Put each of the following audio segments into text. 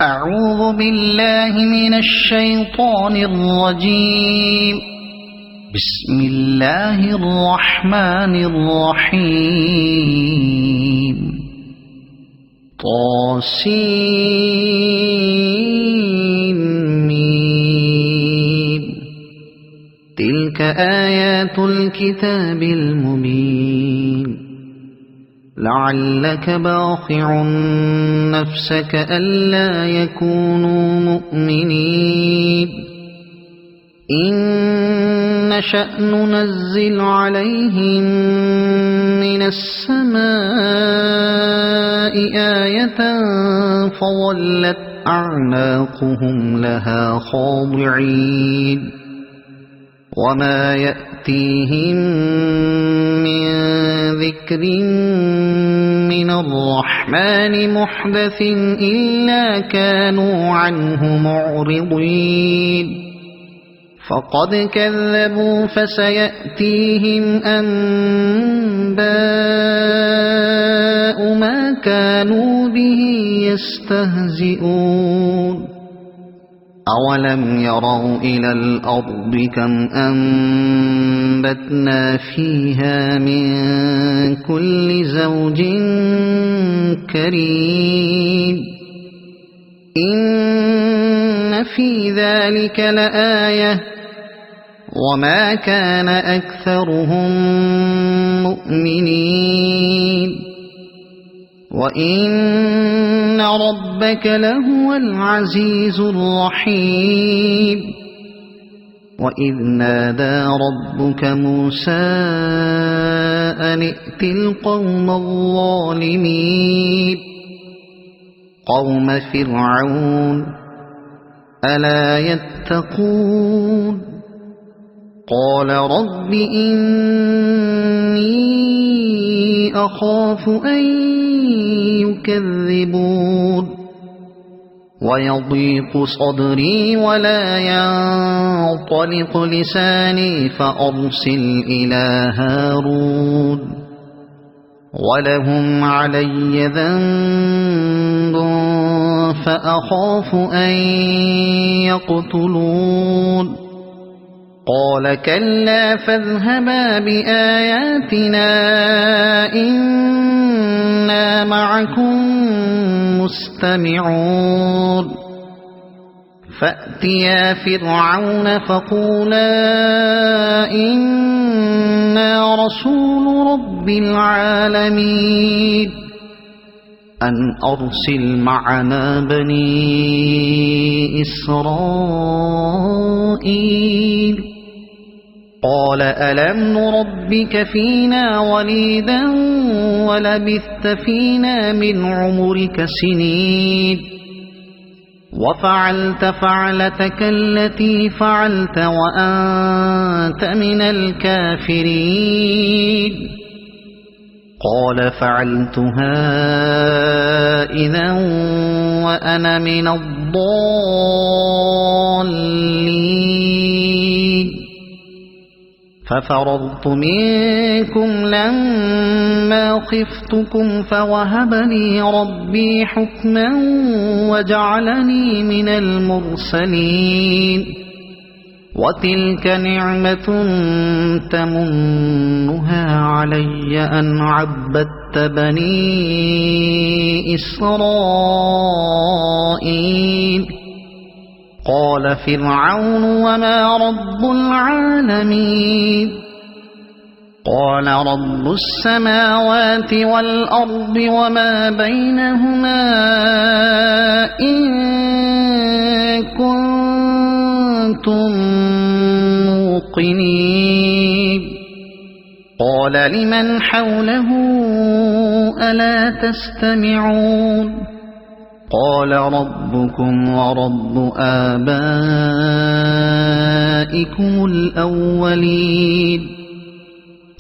أعوذ بالله من الشيطان الرجيم. بسم الله الرحمن الرحيم. طاسين. تلك آيات الكتاب المبين. لعلك باخع نفسك ألا يكونوا مؤمنين إن نشأ ننزل عليهم من السماء آية فظلت أعناقهم لها خاضعين وما يأتيهم من ذكر من الرحمن محدث إلا كانوا عنه معرضين فقد كذبوا فسيأتيهم أنباء ما كانوا به يستهزئون أولم يروا إلى الأرض كم أنبتنا فيها من كل زوج كريم إن في ذلك لآية وما كان أكثرهم مؤمنين وإن ربك لهو العزيز الرحيم وإذ نادى ربك موسى أن ائت القوم الظالمين قوم فرعون ألا يتقون قال رب إني أخاف أن يكذبون ويضيق صدري ولا ينطلق لساني فأرسل إلى هارون ولهم علي ذنب فأخاف أن يقتلون قال كلا فاذهبا بآياتنا إنا معكم مستمعون فأتيا فرعون فقولا إنا رسول رب العالمين أن أرسل معنا بني إسرائيل قال ألم نربك فينا وليدا ولبثت فينا من عمرك سنين وفعلت فعلتك التي فعلت وأنت من الكافرين قال فعلتها إذا وأنا من الضالين ففررت منكم لما خفتكم فوهب لي ربي حكما وجعلني من المرسلين وتلك نعمة تمنها علي أن عبدت بني إسرائيل قال فرعون وما رب العالمين قال رب السماوات والأرض وما بينهما إن كنتم موقنين قال لمن حوله ألا تستمعون قال ربكم ورب آبائكم الأولين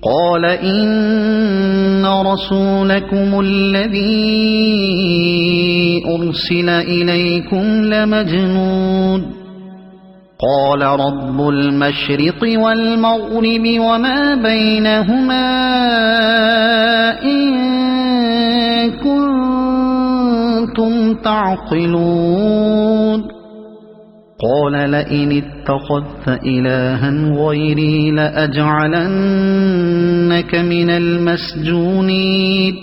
قال إن رسولكم الذي أرسل إليكم لمجنون قال رب المشرق والمغرب وما بينهما إن كنتم تعقلون قال لئن اتخذت إلها غيري لأجعلنك من المسجونين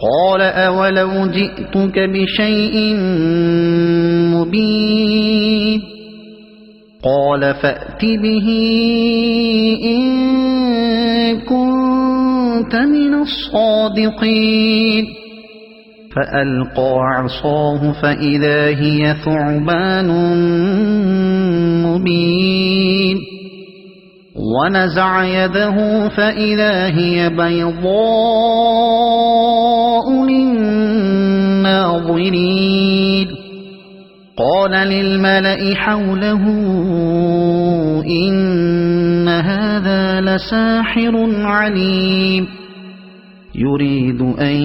قال أولو جئتك بشيء مبين قال فأت به إن كنت من الصادقين فألقى عصاه فإذا هي ثعبان مبين ونزع يده فإذا هي بيضاء للناظرين قال للملأ حوله إن هذا لساحر عليم يريد أن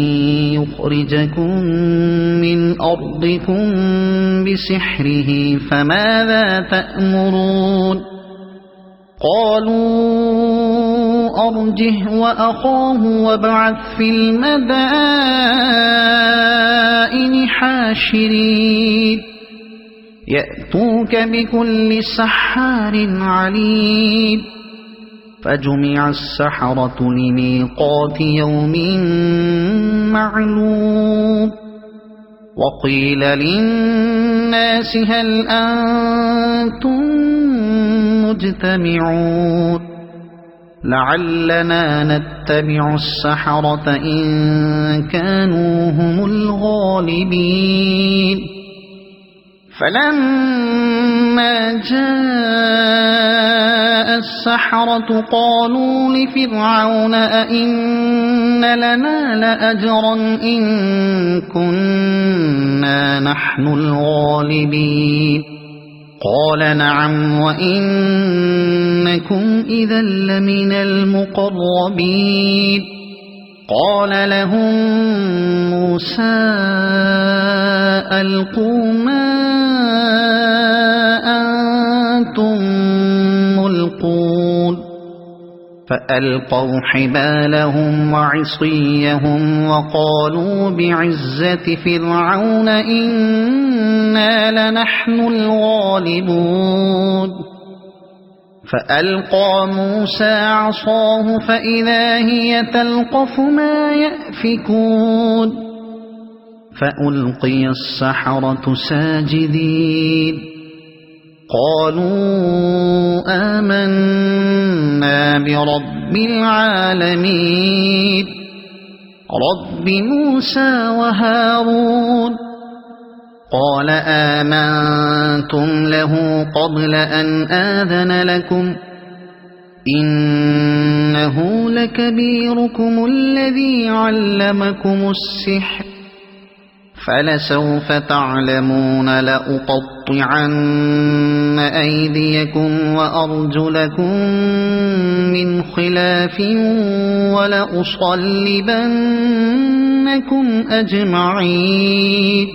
يخرجكم من أرضكم بسحره فماذا تأمرون قالوا أرجه وأخاه وابعث في المدائن حاشرين يأتوك بكل سحار عليم فجمع السحرة لميقات يوم معلوم وقيل للناس هل أنتم مجتمعون لعلنا نتبع السحرة إن كانوا هم الغالبين فلما جاء السحرة قالوا لفرعون أئن لنا لأجرا إن كنا نحن الغالبين قال نعم وإنكم إذا لمن المقربين قال لهم موسى ألقوا ما أنتم ملقون فألقوا حبالهم وعصيهم وقالوا بعزة فرعون إنا لنحن الغالبون فألقى موسى عصاه فإذا هي تلقف ما يأفكون فألقي السحرة ساجدين قالوا آمنا برب العالمين رب موسى وهارون قال آمنتم له قبل أن آذن لكم إنه لكبيركم الذي علمكم السحر فلسوف تعلمون لأقطعن أيديكم وأرجلكم من خلاف ولأصلبنكم أجمعين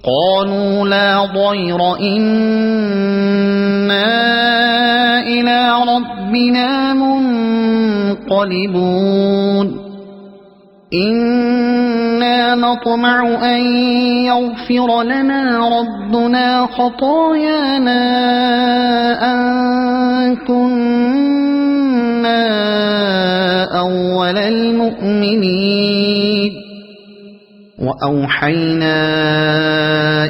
قالوا لا ضير إنا إلى ربنا منقلبون إنا نطمع أن يغفر لنا ربنا خطايانا أن كنا أول المؤمنين وأوحينا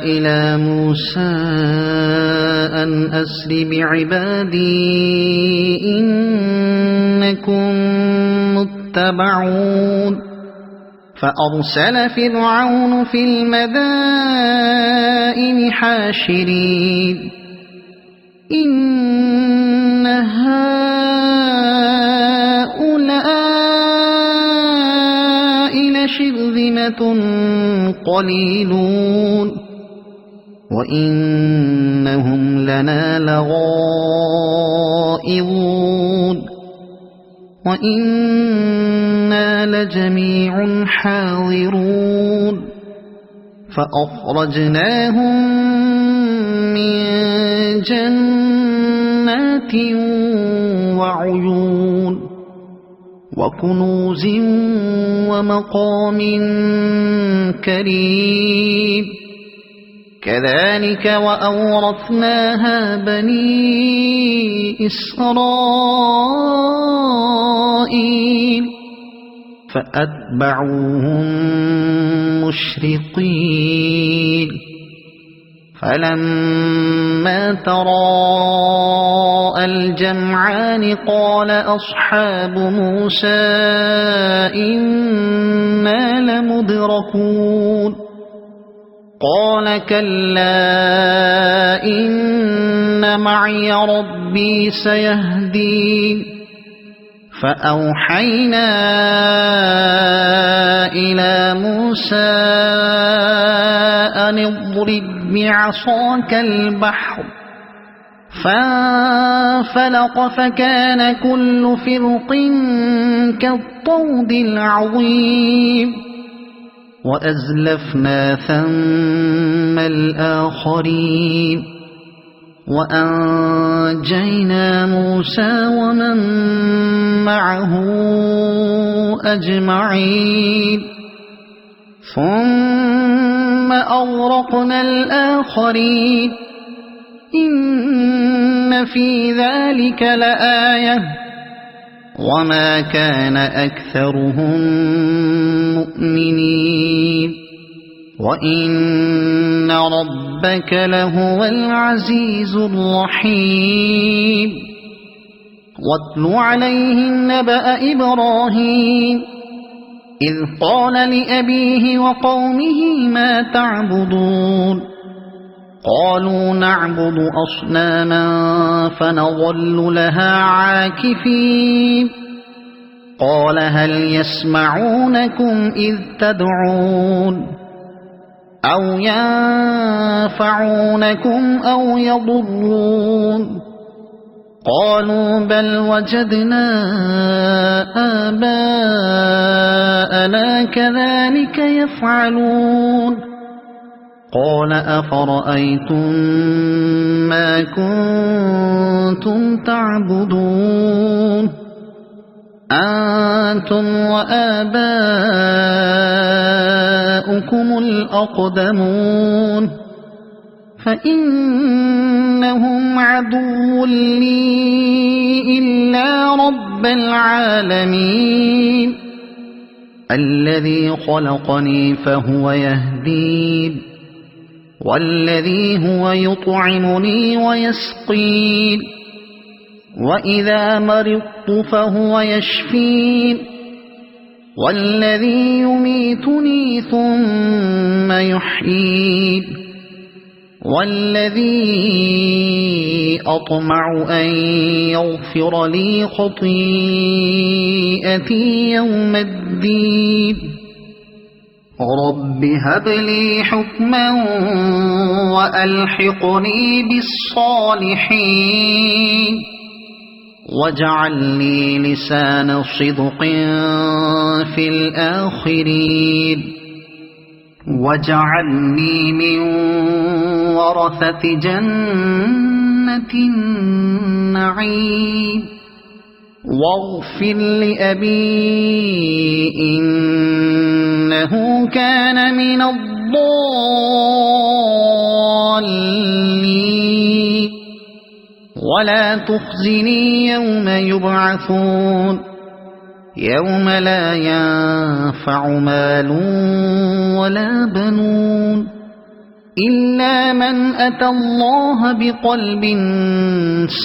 إلى موسى أن أسر بعبادي إنكم متبعون فأرسل فرعون في المدائن حاشرين إن هؤلاء لشرذمة قليلون وإنهم لنا لغائظون وإنا لجميع حاضرون فأخرجناهم من جنات وعيون وكنوز ومقام كريم كذلك وأورثناها بني إسرائيل فأتبعوهم مشرقين فلما تراءى الجمعان قال أصحاب موسى إنا لمدركون قال كلا إن معي ربي سيهدين فأوحينا إلى موسى أن اضرب بعصاك البحر فانفلق فكان كل فرق كالطود العظيم وأزلفنا ثم الآخرين وأنجينا موسى ومن معه أجمعين ثم أغرقنا الآخرين إن في ذلك لآية وما كان أكثرهم مؤمنين وإن ربك لهو العزيز الرحيم واتل عليهم نبأ إبراهيم إذ قال لأبيه وقومه ما تعبدون قالوا نعبد أصناما فنظل لها عاكفين قال هل يسمعونكم إذ تدعون أو ينفعونكم أو يضرون قالوا بل وجدنا آباءنا كذلك يفعلون قال أفرأيتم ما كنتم تعبدون أنتم وآباؤكم الأقدمون فإنهم عدو لي إلا رب العالمين الذي خلقني فهو يهدين والذي هو يطعمني ويسقين وإذا مرضت فهو يشفين والذي يميتني ثم يحيين والذي أطمع أن يغفر لي خطيئتي يوم الدين رب هب لي حكما وألحقني بالصالحين واجعل لي لسان صدق في الآخرين واجعلني من ورثة جنة النعيم واغفر لأبي إنه كان من الضالين ولا تخزني يوم يبعثون يوم لا ينفع مال ولا بنون إلا من أتى الله بقلب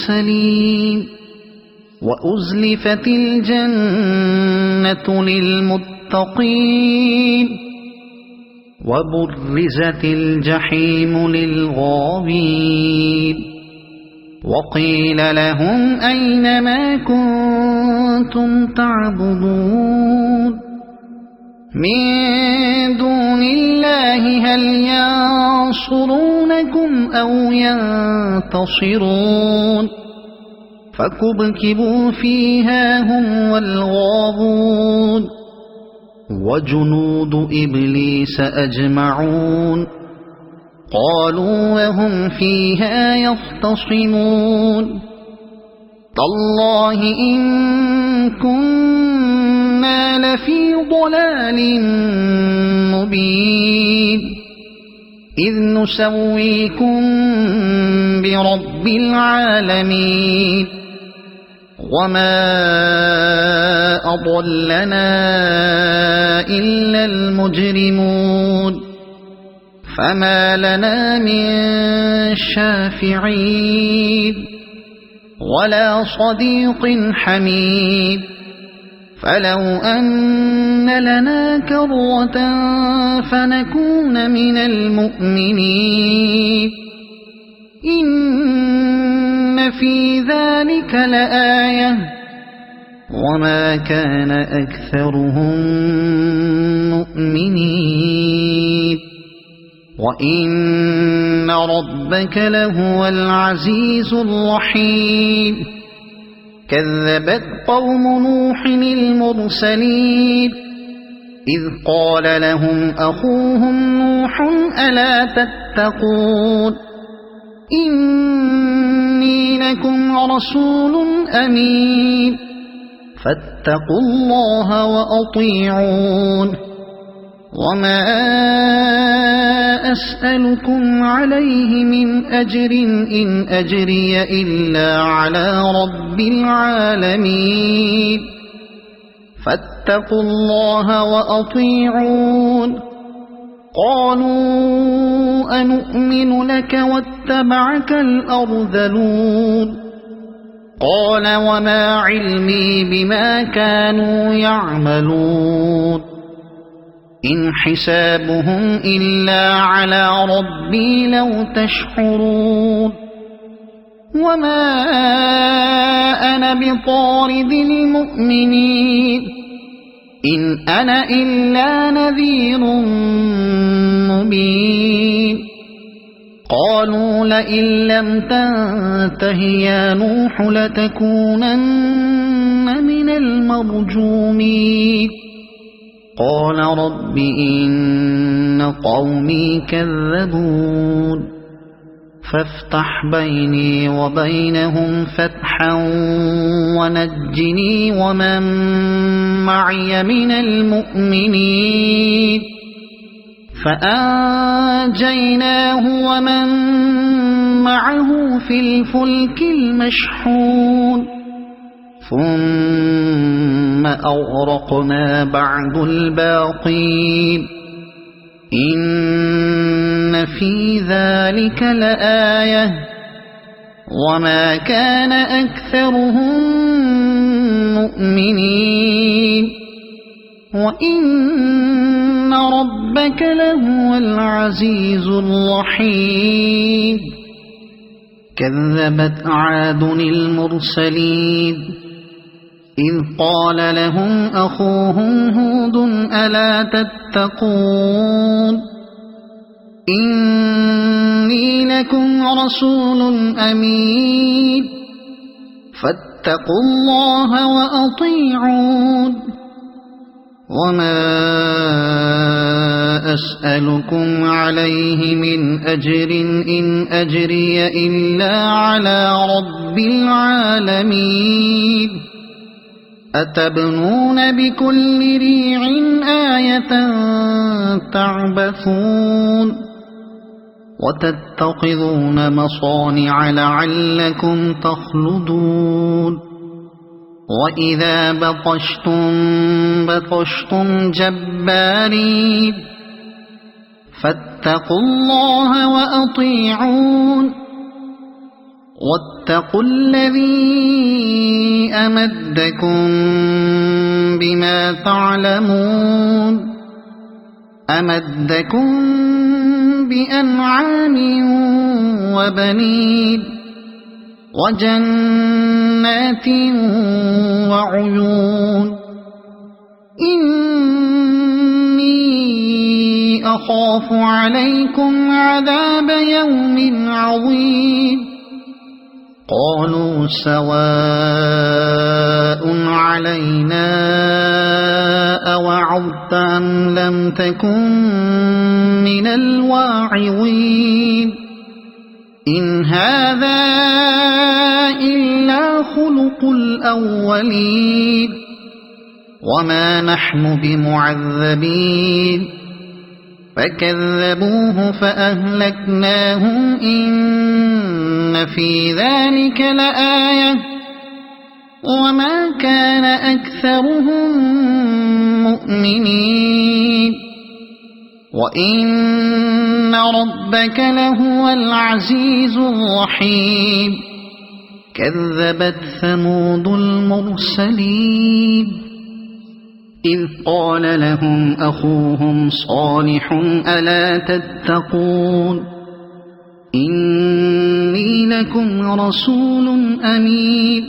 سليم وأزلفت الجنة للمتقين وبرزت الجحيم للغاوين وقيل لهم أين ما كنتم تعبدون من دون الله هل ينصرونكم أو ينتصرون فكبكبوا فيها هم والغاوون وجنود إبليس أجمعون قالوا وهم فيها يختصمون تالله إن كنتم إنا لفي ضلال مبين إذ نسويكم برب العالمين وما أضلنا إلا المجرمون فما لنا من شافعين ولا صديق حميد فلو أن لنا كرة فنكون من المؤمنين إن في ذلك لآية وما كان أكثرهم مؤمنين وإن ربك لهو العزيز الرحيم كذبت قوم نوح المرسلين إذ قال لهم أخوهم نوح ألا تتقون إني لكم رسول أمين فاتقوا الله وأطيعون وما أسألكم عليه من أجر إن أجري إلا على رب العالمين فاتقوا الله وأطيعون قالوا أنؤمن لك واتبعك الأرذلون قال وما علمي بما كانوا يعملون إن حسابهم إلا على ربي لو تشعرون وما أنا بطارد المؤمنين إن أنا إلا نذير مبين قالوا لئن لم تنته يا نوح لتكونن من المرجومين قال رب إن قومي كذبون فافتح بيني وبينهم فتحا ونجني ومن معي من المؤمنين فأنجيناه ومن معه في الفلك المشحون ثم أغرقنا بعد الباقين إن في ذلك لآية وما كان أكثرهم مؤمنين وإن ربك لهو العزيز الرحيم كذبت عاد المرسلين إذ قال لهم أخوهم هود ألا تتقون إني لكم رسول أمين فاتقوا الله وأطيعون وما أسألكم عليه من أجر إن أجري إلا على رب العالمين أتبنون بكل ريع آية تعبثون وتتخذون مصانع لعلكم تخلدون وإذا بطشتم جبارين فاتقوا الله وأطيعون واتقوا الذي أمدكم بما تعلمون أمدكم بأنعام وبنين وجنات وعيون إني أخاف عليكم عذاب يوم عظيم قالوا سواء علينا أوعظت أم لم تكن من الواعظين إن هذا إلا خلق الأولين وما نحن بمعذبين فكذبوه فأهلكناهم إن في ذلك لآية وما كان أكثرهم مؤمنين وإن ربك لهو العزيز الرحيم كذبت ثمود المرسلين إذ قال لهم أخوهم صالح ألا تتقون إني لكم رسول أمين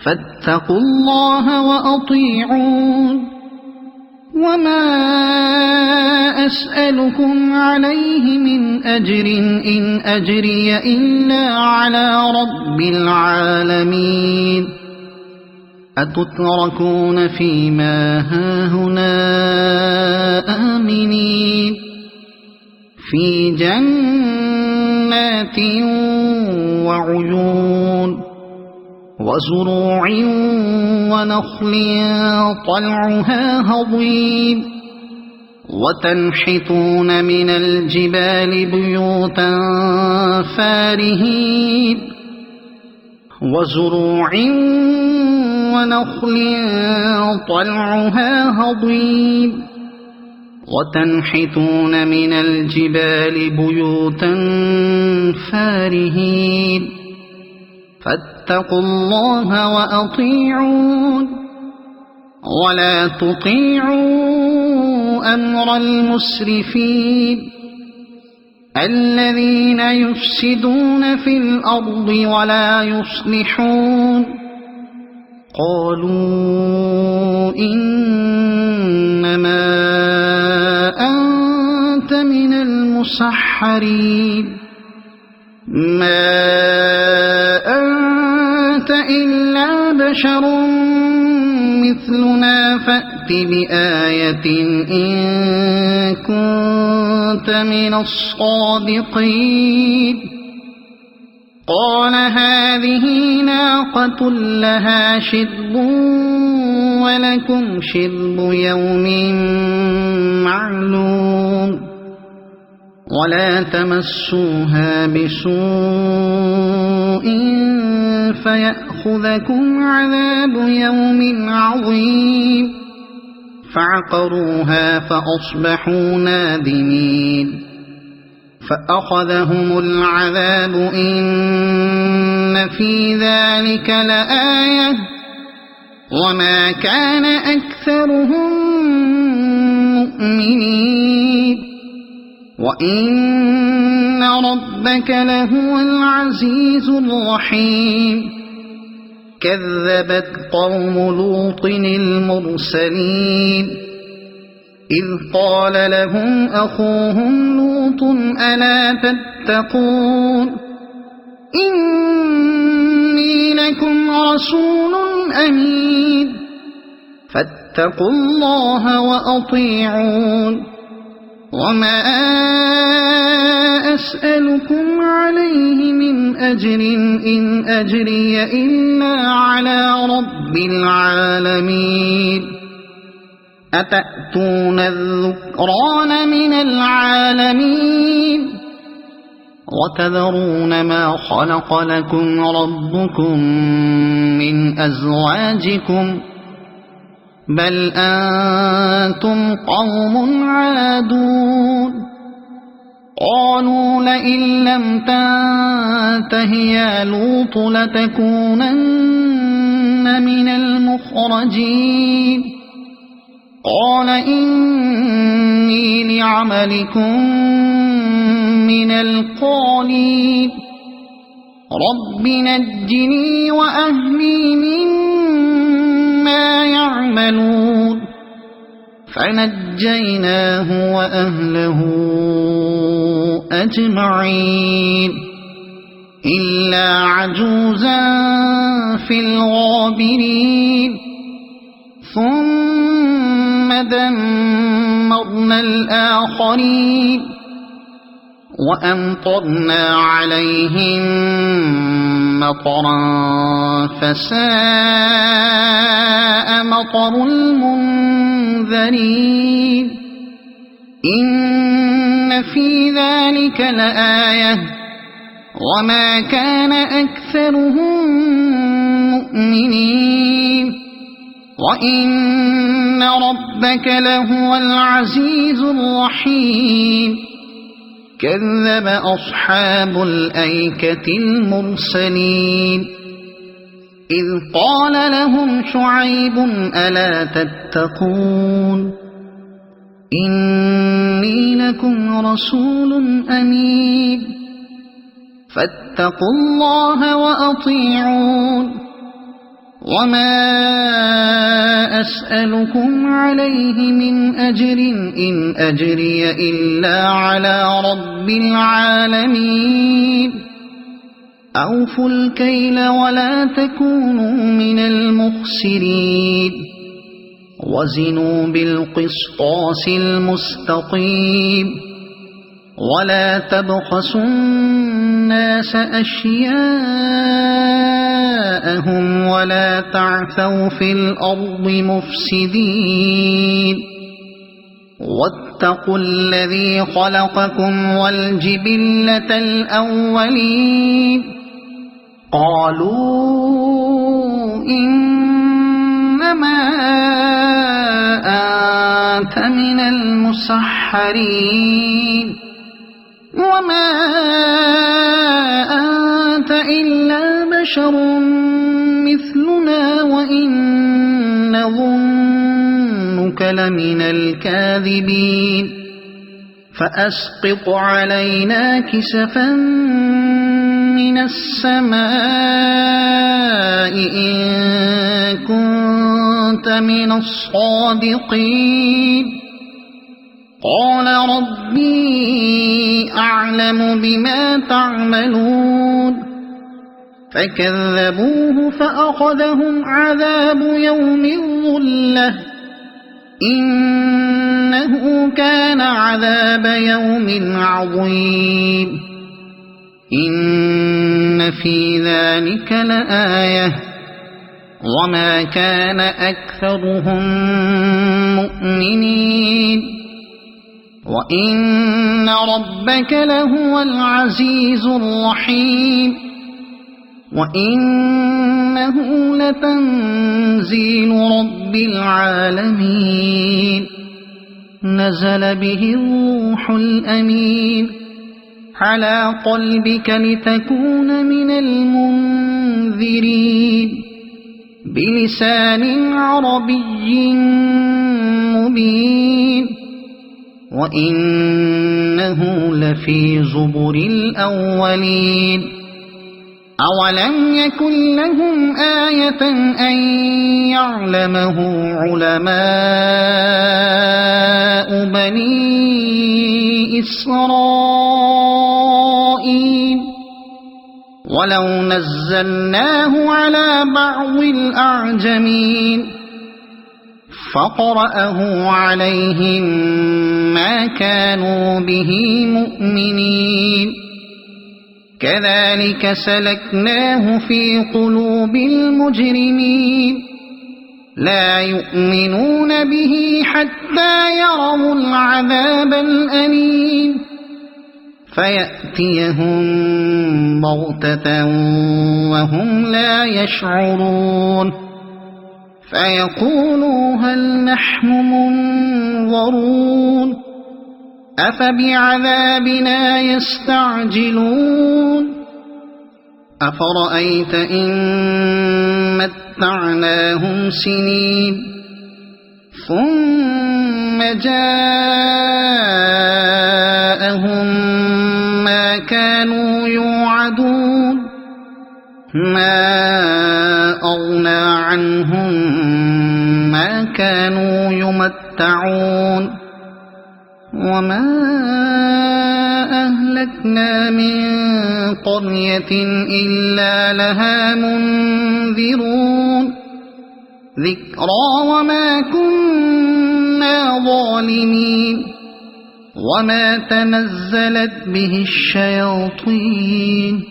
فاتقوا الله وأطيعون وما أسألكم عليه من أجر إن أجري إلا على رب العالمين أتتركون فيما هاهنا آمنين في جنات وعيون وزروع ونخل طلعها هضيم وتنحتون من الجبال بيوتا فارهين وزروع ونخل طلعها هضيم وتنحتون من الجبال بيوتا فارهين فاتقوا الله وأطيعون ولا تطيعوا أمر المسرفين الذين يفسدون في الأرض ولا يصلحون قالوا إنما أنت من المسحرين ما أنت إلا بشر مثلنا فأت بآية إن كنت من الصادقين قال هذه ناقة لها شرب ولكم شرب يوم معلوم ولا تمسوها بسوء فيأخذكم عذاب يوم عظيم فعقروها فأصبحوا نادمين فأخذهم العذاب إن في ذلك لآية وما كان أكثرهم مؤمنين وإن ربك لهو العزيز الرحيم كذبت قوم لوط المرسلين إذ قال لهم أخوهم لوط ألا تتقون إني لكم رسول أمين فاتقوا الله وأطيعون وما أسألكم عليه من أجر إن أجري إلا على رب العالمين أتأتون الذكران من العالمين وتذرون ما خلق لكم ربكم من أزواجكم بل أنتم قوم عادون قالوا لئن لم تنته يا لوط لتكونن من المخرجين قال إني لعملكم من القالين رب نجني وأهلي مما يعملون فنجيناه وأهله أجمعين إلا عجوزا في الغابرين ثم دمرنا الآخرين وأمطرنا عليهم مطرا فساء مطر المنذرين إن في ذلك لآية وما كان أكثرهم مؤمنين وإن ربك لهو العزيز الرحيم كذب أصحاب الأيكة المرسلين إذ قال لهم شعيب ألا تتقون إني لكم رسول أمين فاتقوا الله وأطيعون وما أسألكم عليه من أجر إن أجري إلا على رب العالمين أوفوا الكيل ولا تكونوا من المخسرين وزنوا بالقسطاس المستقيم ولا تبخسوا الناس أشياءهم ولا تعثوا في الأرض مفسدين واتقوا الذي خلقكم والجبلة الأولين قالوا إنما أنت من المسحرين وما أنت إلا بشر مثلنا وإن نظنك لمن الكاذبين فأسقط علينا كسفا من السماء إن كنت من الصادقين قال ربي أعلم بما تعملون فكذبوه فأخذهم عذاب يوم الظلة إنه كان عذاب يوم عظيم إن في ذلك لآية وما كان أكثرهم مؤمنين وإن ربك لهو العزيز الرحيم وإنه لتنزيل رب العالمين نزل به الروح الأمين على قلبك لتكون من المنذرين بلسان عربي مبين وإنه لفي زبر الأولين أولم يكن لهم آية أن يعلمه علماء بني إسرائيل ولو نزلناه على بعض الأعجمين فقرأه عليهم ما كانوا به مؤمنين كذلك سلكناه في قلوب المجرمين لا يؤمنون به حتى يروا العذاب الأليم فيأتيهم بغتة وهم لا يشعرون فيقولوا هل نحن منظرون أفبعذابنا يستعجلون أفرأيت إن متعناهم سنين ثم جاءهم ما كانوا يوعدون ما أغنى عنهم ما كانوا يمتعون وما أهلكنا من قرية إلا لها منذرون ذكرى وما كنا ظالمين وما تنزلت به الشياطين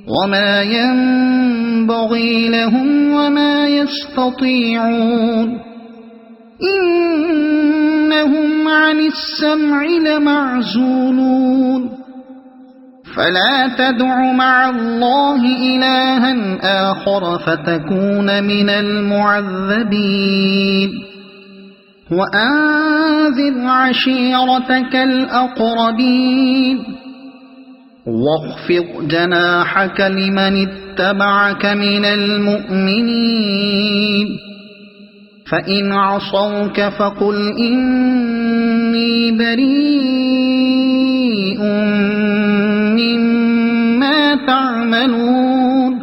وما ينبغي لهم وما يستطيعون إنهم عن السمع لمعزولون فلا تدع مع الله إلها آخر فتكون من المعذبين وأنذر عشيرتك الأقربين واخفض جناحك لمن اتبعك من المؤمنين فإن عصوك فقل إني بريء مما تعملون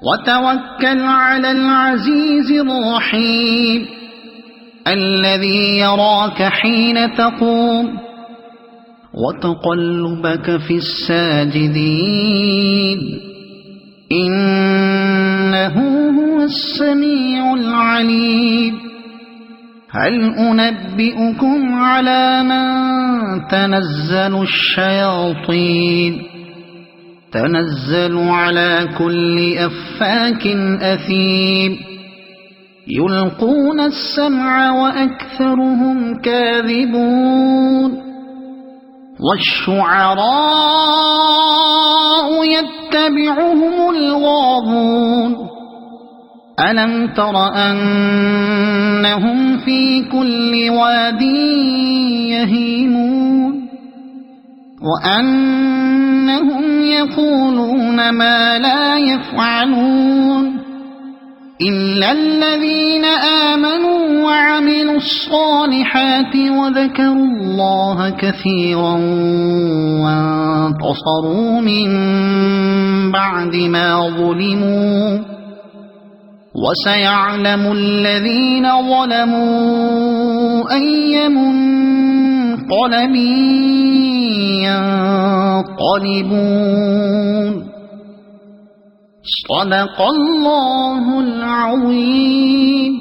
وتوكل على العزيز الرحيم الذي يراك حين تقوم وتقلبك في الساجدين إنه هو السميع العليم هل أنبئكم على من تنزل الشياطين تنزل على كل أفاك أثيم يلقون السمع وأكثرهم كاذبون والشعراء يتبعهم الغاوون ألم تر أنهم في كل واد يهيمون وأنهم يقولون ما لا يفعلون إلا الذين آمنوا وعملوا الصالحات وذكروا الله كثيرا وانتصروا من بعد ما ظلموا وسيعلم الذين ظلموا أي منقلب ينقلبون صدق الله العظيم.